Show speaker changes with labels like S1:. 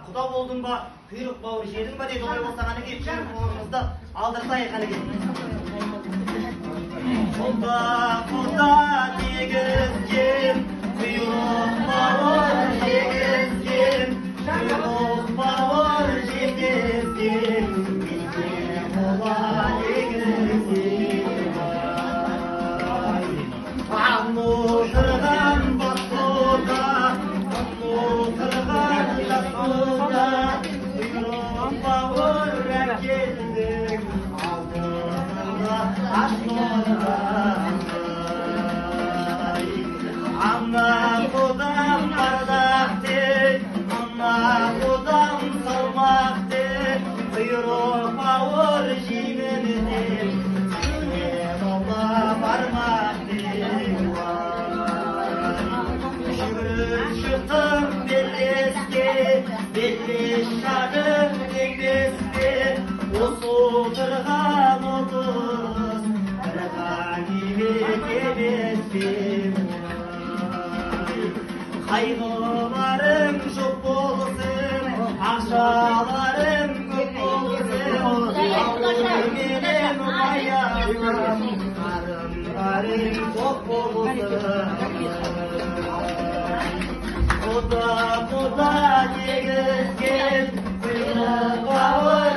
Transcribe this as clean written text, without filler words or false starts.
S1: құда болдың ба, құйрық бауыр жедің ба дейді. Олай болса қанекей, құйрық бауырымызды алдыртайық қанекей. Құда дегізген, құйрық бауыр жегізген, құйрық бауыр жегізген, бізге бола дегізген. Отырған басуда, отырған жасуда, құйрық бауыр әкелдік, алдында ашнұрдан. Ана құдам бардақ дей, ана құдам салмақ дей, құйрық бауыр жеңілдей, сізге бола бармақ дей. Жүгіріп шықтым белеске, белес шағым дегбеске, осы отырған отырыс, бір ғанибе келеспе. Қайғыларым жоқ болсын, ақшаларым көп болсын, ауылменен аясам, қарым-қарым жоқ болсын. Құда дегізген, құйрық бауыр